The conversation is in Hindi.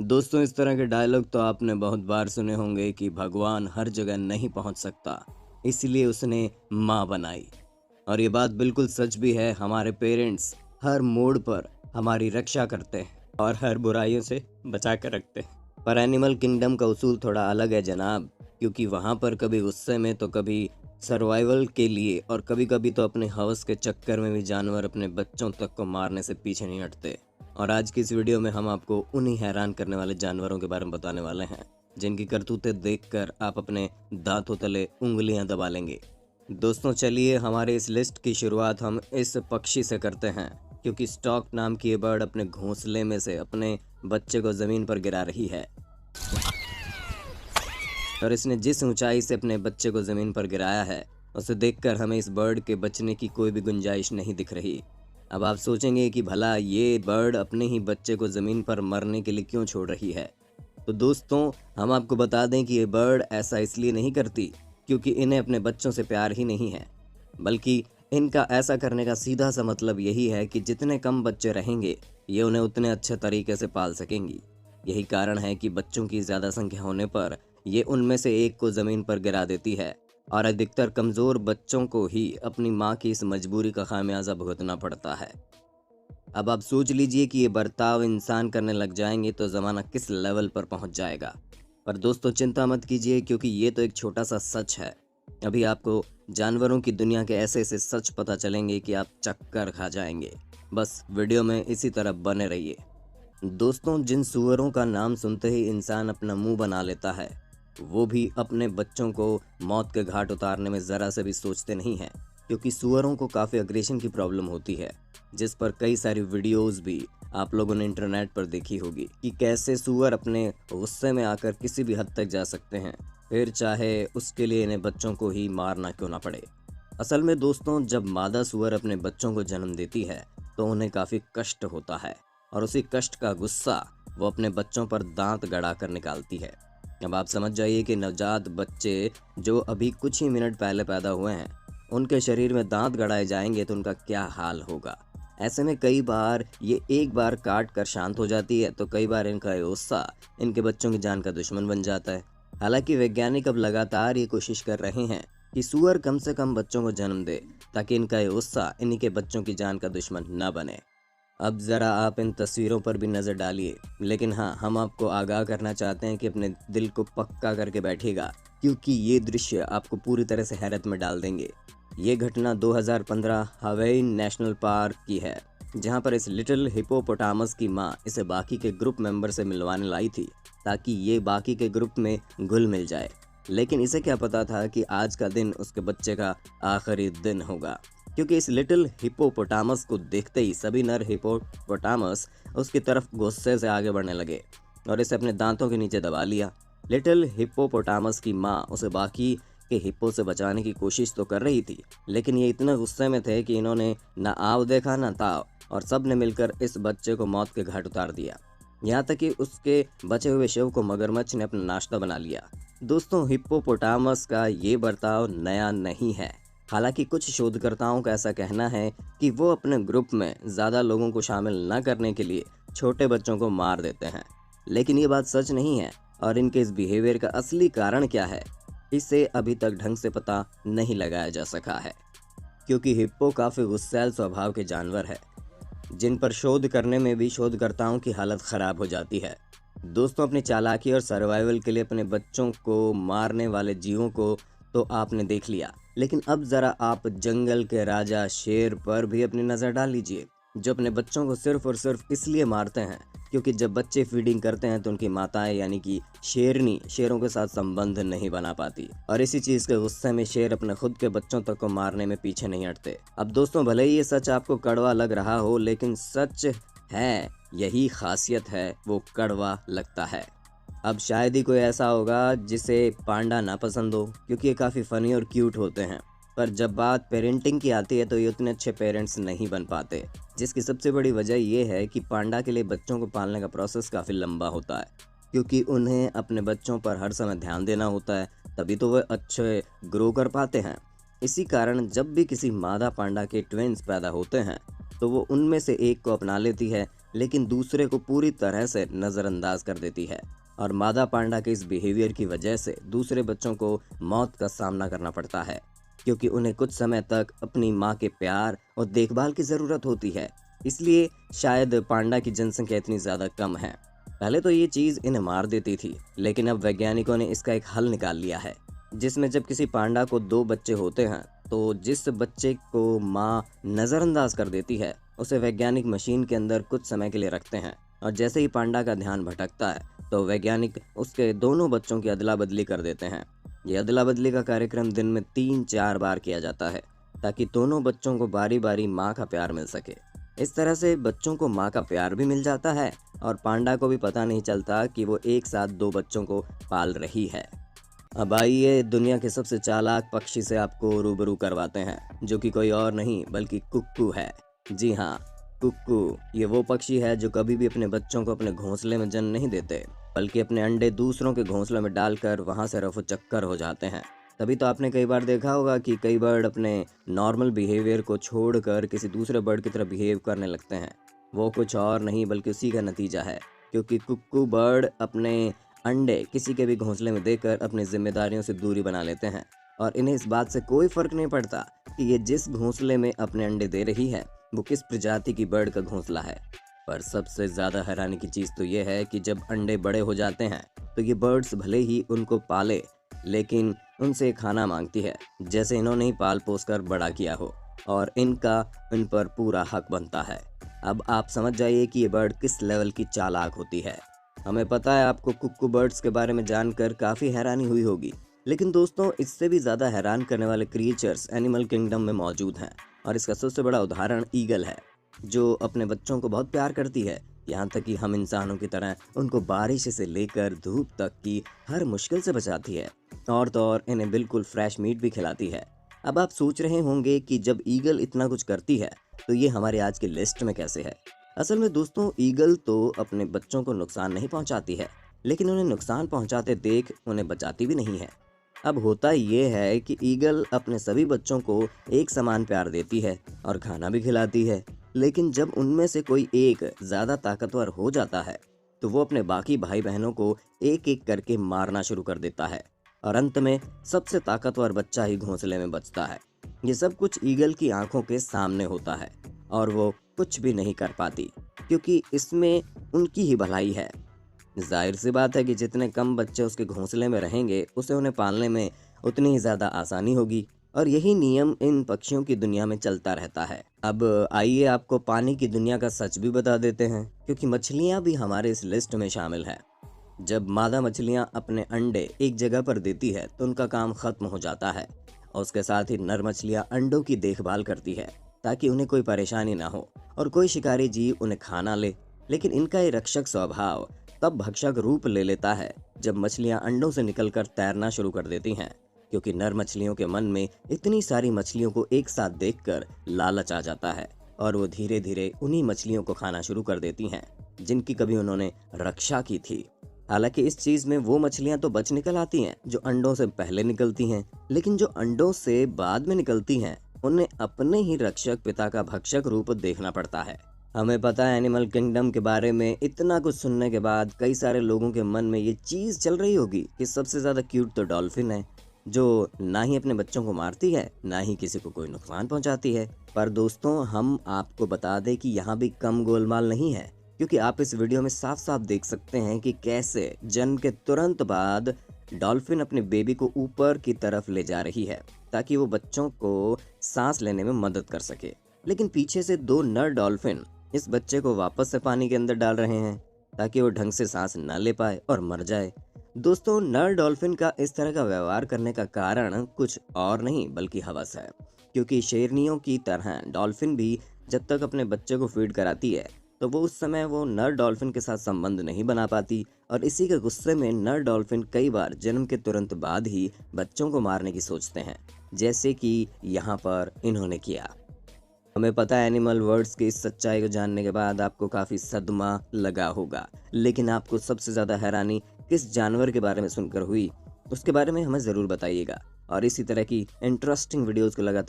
दोस्तों, इस तरह के डायलॉग तो आपने बहुत बार सुने होंगे कि भगवान हर जगह नहीं पहुंच सकता, इसलिए उसने माँ बनाई। और ये बात बिल्कुल सच भी है। हमारे पेरेंट्स हर मोड़ पर हमारी रक्षा करते हैं और हर बुराइयों से बचा कर रखते हैं। पर एनिमल किंगडम का उसूल थोड़ा अलग है जनाब, क्योंकि वहाँ पर कभी गुस्से में तो कभी सर्वाइवल के लिए और कभी कभी तो अपने हवस के चक्कर में भी जानवर अपने बच्चों तक को मारने से पीछे नहीं हटते। और आज की इस वीडियो में हम आपको उन्हीं हैरान करने वाले जानवरों के बारे में बताने वाले हैं जिनकी करतूतें देखकर आप अपने दांतों तले उंगलियां दबा लेंगे। दोस्तों, चलिए हमारे इस लिस्ट की शुरुआत हम इस पक्षी से करते हैं, क्योंकि स्टॉक नाम की ये बर्ड अपने घोंसले में से अपने बच्चे को जमीन पर गिरा रही है और इसने जिस ऊंचाई से अपने बच्चे को जमीन पर गिराया है उसे देखकर हमें इस बर्ड के बचने की कोई भी गुंजाइश नहीं दिख रही। अब आप सोचेंगे कि भला ये बर्ड अपने ही बच्चे को ज़मीन पर मरने के लिए क्यों छोड़ रही है। तो दोस्तों, हम आपको बता दें कि ये बर्ड ऐसा इसलिए नहीं करती क्योंकि इन्हें अपने बच्चों से प्यार ही नहीं है, बल्कि इनका ऐसा करने का सीधा सा मतलब यही है कि जितने कम बच्चे रहेंगे ये उन्हें उतने अच्छे तरीके से पाल सकेंगी। यही कारण है कि बच्चों की ज़्यादा संख्या होने पर ये उनमें से एक को ज़मीन पर गिरा देती है और अधिकतर कमज़ोर बच्चों को ही अपनी माँ की इस मजबूरी का खामियाजा भुगतना पड़ता है। अब आप सोच लीजिए कि ये बर्ताव इंसान करने लग जाएंगे तो ज़माना किस लेवल पर पहुंच जाएगा। पर दोस्तों, चिंता मत कीजिए, क्योंकि ये तो एक छोटा सा सच है। अभी आपको जानवरों की दुनिया के ऐसे ऐसे सच पता चलेंगे कि आप चक्कर खा जाएंगे। बस वीडियो में इसी तरह बने रहिए। दोस्तों, जिन सूअरों का नाम सुनते ही इंसान अपना मुंह बना लेता है, वो भी अपने बच्चों को मौत के घाट उतारने में ज़रा से भी सोचते नहीं हैं, क्योंकि सूअरों को काफ़ी अग्रेशन की प्रॉब्लम होती है, जिस पर कई सारी वीडियोस भी आप लोगों ने इंटरनेट पर देखी होगी कि कैसे सूअर अपने गुस्से में आकर किसी भी हद तक जा सकते हैं, फिर चाहे उसके लिए इन्हें बच्चों को ही मारना क्यों ना पड़े। असल में दोस्तों, जब मादा सूअर अपने बच्चों को जन्म देती है तो उन्हें काफ़ी कष्ट होता है और उसी कष्ट का गुस्सा वो अपने बच्चों पर दांत गड़ा कर निकालती है। अब आप समझ जाइए कि नवजात बच्चे जो अभी कुछ ही मिनट पहले पैदा हुए हैं, उनके शरीर में दांत गड़ाए जाएंगे तो उनका क्या हाल होगा। ऐसे में कई बार ये एक बार काट कर शांत हो जाती है तो कई बार इनका ये गुस्सा इनके बच्चों की जान का दुश्मन बन जाता है। हालांकि वैज्ञानिक अब लगातार ये कोशिश कर रहे हैं कि सूअर कम से कम बच्चों को जन्म दे, ताकि इनका ये गुस्सा इन्हीं के बच्चों की जान का दुश्मन न बने। अब ज़रा आप इन तस्वीरों पर भी नज़र डालिए, लेकिन हाँ, हम आपको आगाह करना चाहते हैं कि अपने दिल को पक्का करके बैठिएगा, क्योंकि ये दृश्य आपको पूरी तरह से हैरत में डाल देंगे। ये घटना 2015 हवाई नेशनल पार्क की है, जहाँ पर इस लिटिल हिप्पोपोटामस की माँ इसे बाकी के ग्रुप मेंबर से मिलवाने लाई थी, ताकि ये बाकी के ग्रुप में घुल मिल जाए। लेकिन इसे क्या पता था कि आज का दिन उसके बच्चे का आखिरी दिन होगा, क्योंकि इस लिटिल हिप्पोपोटामस को देखते ही सभी नर हिप्पोपोटामस उसकी तरफ गुस्से से आगे बढ़ने लगे और इसे अपने दांतों के नीचे दबा लिया। लिटिल हिप्पोपोटामस की माँ उसे बाकी के हिप्पो से बचाने की कोशिश तो कर रही थी, लेकिन ये इतने गुस्से में थे कि इन्होंने ना आव देखा ना ताव, और सब ने मिलकर इस बच्चे को मौत के घाट उतार दिया। यहाँ तक कि उसके बचे हुए शव को मगरमच्छ ने अपना नाश्ता बना लिया। दोस्तों, हिप्पोपोटामस का ये बर्ताव नया नहीं है। हालांकि कुछ शोधकर्ताओं का ऐसा कहना है कि वो अपने ग्रुप में ज़्यादा लोगों को शामिल न करने के लिए छोटे बच्चों को मार देते हैं, लेकिन ये बात सच नहीं है और इनके इस बिहेवियर का असली कारण क्या है, इसे अभी तक ढंग से पता नहीं लगाया जा सका है, क्योंकि हिप्पो काफ़ी गुस्सैल स्वभाव के जानवर है, जिन पर शोध करने में भी शोधकर्ताओं की हालत ख़राब हो जाती है। दोस्तों, अपनी चालाकी और सर्वाइवल के लिए अपने बच्चों को मारने वाले जीवों को तो आपने देख लिया, लेकिन अब ज़रा आप जंगल के राजा शेर पर भी अपनी नज़र डाल लीजिए, जो अपने बच्चों को सिर्फ और सिर्फ इसलिए मारते हैं क्योंकि जब बच्चे फीडिंग करते हैं तो उनकी माताएं यानी कि शेरनी शेरों के साथ संबंध नहीं बना पाती, और इसी चीज़ के गुस्से में शेर अपने खुद के बच्चों तक को मारने में पीछे नहीं हटते। अब दोस्तों, भले ही ये सच आपको कड़वा लग रहा हो, लेकिन सच है, यही खासियत है, वो कड़वा लगता है। अब शायद ही कोई ऐसा होगा जिसे पांडा ना पसंद हो, क्योंकि ये काफ़ी फ़नी और क्यूट होते हैं, पर जब बात पेरेंटिंग की आती है तो ये उतने अच्छे पेरेंट्स नहीं बन पाते, जिसकी सबसे बड़ी वजह ये है कि पांडा के लिए बच्चों को पालने का प्रोसेस काफ़ी लंबा होता है, क्योंकि उन्हें अपने बच्चों पर हर समय ध्यान देना होता है, तभी तो वह अच्छे ग्रो कर पाते हैं। इसी कारण जब भी किसी मादा पांडा के ट्विंस पैदा होते हैं तो वो उनमें से एक को अपना लेती है, लेकिन दूसरे को पूरी तरह से नज़रअंदाज कर देती है। और मादा पांडा के इस बिहेवियर की वजह से दूसरे बच्चों को मौत का सामना करना पड़ता है, क्योंकि उन्हें कुछ समय तक अपनी माँ के प्यार और देखभाल की ज़रूरत होती है। इसलिए शायद पांडा की जनसंख्या इतनी ज़्यादा कम है। पहले तो ये चीज़ इन्हें मार देती थी, लेकिन अब वैज्ञानिकों ने इसका एक हल निकाल लिया है, जिसमें जब किसी पांडा को 2 बच्चे होते हैं तो जिस बच्चे को माँ नज़रअंदाज कर देती है उसे वैज्ञानिक मशीन के अंदर कुछ समय के लिए रखते हैं, और जैसे ही पांडा का ध्यान भटकता है तो वैज्ञानिक उसके दोनों बच्चों की अदला बदली कर देते हैं। ये अदला बदली का कार्यक्रम दिन में 3-4 बार किया जाता है, ताकि दोनों बच्चों को बारी बारी माँ का प्यार मिल सके। इस तरह से बच्चों को माँ का प्यार भी मिल जाता है और पांडा को भी पता नहीं चलता कि वो एक साथ 2 बच्चों को पाल रही है। अब आइए दुनिया के सबसे चालाक पक्षी से आपको रूबरू करवाते हैं, जो कि कोई और नहीं बल्कि कुक्कू है। जी हाँ, कुक्कू ये वो पक्षी है जो कभी भी अपने बच्चों को अपने घोंसले में जन्म नहीं देते, बल्कि अपने अंडे दूसरों के घोंसले में डालकर वहां से रफू चक्कर हो जाते हैं। तभी तो आपने कई बार देखा होगा कि कई बर्ड अपने नॉर्मल बिहेवियर को छोड़कर किसी दूसरे बर्ड की तरह बिहेव करने लगते हैं। वो कुछ और नहीं बल्कि उसी का नतीजा है, क्योंकि कुक्कू बर्ड अपने अंडे किसी के भी घोंसले में देकर अपनी जिम्मेदारियों से दूरी बना लेते हैं, और इन्हें इस बात से कोई फर्क नहीं पड़ता कि ये जिस घोंसले में अपने अंडे दे रही है वो किस प्रजाति की बर्ड का घोंसला है। पर सबसे ज़्यादा हैरानी की चीज़ तो ये है कि जब अंडे बड़े हो जाते हैं तो ये बर्ड्स भले ही उनको पाले, लेकिन उनसे खाना मांगती है, जैसे इन्होंने ही पाल पोस कर बड़ा किया हो, और इनका इन पर पूरा हक बनता है। अब आप समझ जाइए कि ये बर्ड किस लेवल की चालाक होती है। हमें पता है आपको कुक्कू बर्ड्स के बारे में जानकर काफ़ी हैरानी हुई होगी, लेकिन दोस्तों इससे भी ज़्यादा हैरान करने वाले क्रिएचर्स एनिमल किंगडम में मौजूद हैं, और इसका सबसे बड़ा उदाहरण ईगल है, जो अपने बच्चों को बहुत प्यार करती है, यहाँ तक कि हम इंसानों की तरह उनको बारिश से लेकर धूप तक की हर मुश्किल से बचाती है, और तो और इन्हें बिल्कुल फ्रेश मीट भी खिलाती है। अब आप सोच रहे होंगे कि जब ईगल इतना कुछ करती है तो ये हमारे आज की लिस्ट में कैसे है। असल में दोस्तों ईगल तो अपने बच्चों को नुकसान नहीं पहुंचाती है, लेकिन उन्हें नुकसान पहुंचाते देख उन्हें बचाती भी नहीं है। अब होता ये है कि ईगल अपने सभी बच्चों को एक समान प्यार देती है और खाना भी खिलाती है, लेकिन जब उनमें से कोई एक ज़्यादा ताकतवर हो जाता है तो वो अपने बाकी भाई बहनों को एक एक करके मारना शुरू कर देता है, और अंत में सबसे ताकतवर बच्चा ही घोंसले में बचता है। ये सब कुछ ईगल की आंखों के सामने होता है और वो कुछ भी नहीं कर पाती, क्योंकि इसमें उनकी ही भलाई है। जाहिर सी बात है कि जितने कम बच्चे उसके घोंसले में रहेंगे उसे उन्हें पालने में उतनी ही ज़्यादा आसानी होगी, और यही नियम इन पक्षियों की दुनिया में चलता रहता है। अब आइए आपको पानी की दुनिया का सच भी बता देते हैं, क्योंकि मछलियाँ भी हमारे इस लिस्ट में शामिल है। जब मादा मछलियाँ अपने अंडे एक जगह पर देती है तो उनका काम खत्म हो जाता है, और उसके साथ ही नर मछलियाँ अंडों की देखभाल करती है ताकि उन्हें कोई परेशानी ना हो और कोई शिकारी जीव उन्हें खा ना ले। लेकिन इनका ये रक्षक स्वभाव तब भक्षक रूप ले लेता है जब मछलियाँ अंडों से निकलकर तैरना शुरू कर देती हैं, क्योंकि नर मछलियों के मन में इतनी सारी मछलियों को एक साथ देखकर लालच आ जाता है, और वो धीरे धीरे उन्हीं मछलियों को खाना शुरू कर देती हैं जिनकी कभी उन्होंने रक्षा की थी। हालांकि इस चीज में वो मछलियां तो बच निकल आती हैं जो अंडों से पहले निकलती हैं, लेकिन जो अंडों से बाद में निकलती हैं उन्हें अपने ही रक्षक पिता का भक्षक रूप देखना पड़ता है। हमें पता है एनिमल किंगडम के बारे में इतना कुछ सुनने के बाद कई सारे लोगों के मन में ये चीज चल रही होगी कि सबसे ज्यादा क्यूट तो डॉल्फिन है, जो ना ही अपने बच्चों को मारती है ना ही किसी को कोई नुकसान पहुंचाती है। पर दोस्तों हम आपको बता दें कि यहाँ भी कम गोलमाल नहीं है, क्योंकि आप इस वीडियो में साफ साफ देख सकते हैं कि कैसे जन्म के तुरंत बाद डॉल्फिन अपने बेबी को ऊपर की तरफ ले जा रही है ताकि वो बच्चों को सांस लेने में मदद कर सके, लेकिन पीछे से 2 नर डॉल्फिन इस बच्चे को वापस से पानी के अंदर डाल रहे हैं ताकि वो ढंग से सांस न ले पाए और मर जाए। दोस्तों नर डॉल्फिन का इस तरह का व्यवहार करने का कारण कुछ और नहीं बल्कि हवस है, क्योंकि शेरनियों की तरह डॉल्फिन भी जब तक अपने बच्चे को फीड कराती है तो वो उस समय वो नर डॉल्फिन के साथ संबंध नहीं बना पाती, और इसी के गुस्से में नर डॉल्फिन कई बार जन्म के तुरंत बाद ही बच्चों को मारने की सोचते हैं, जैसे कि यहाँ पर इन्होंने किया। हमें पता है एनिमल वर्ड्स की इस सच्चाई को जानने के बाद आपको काफ़ी सदमा लगा होगा, लेकिन आपको सबसे ज़्यादा हैरानी किस जानवर के बारे में सुनकर हुई उसके बारे में हमें ज़रूर बताइएगा। और इसी तरह की इंटरेस्टिंग वीडियोज़ को लगातार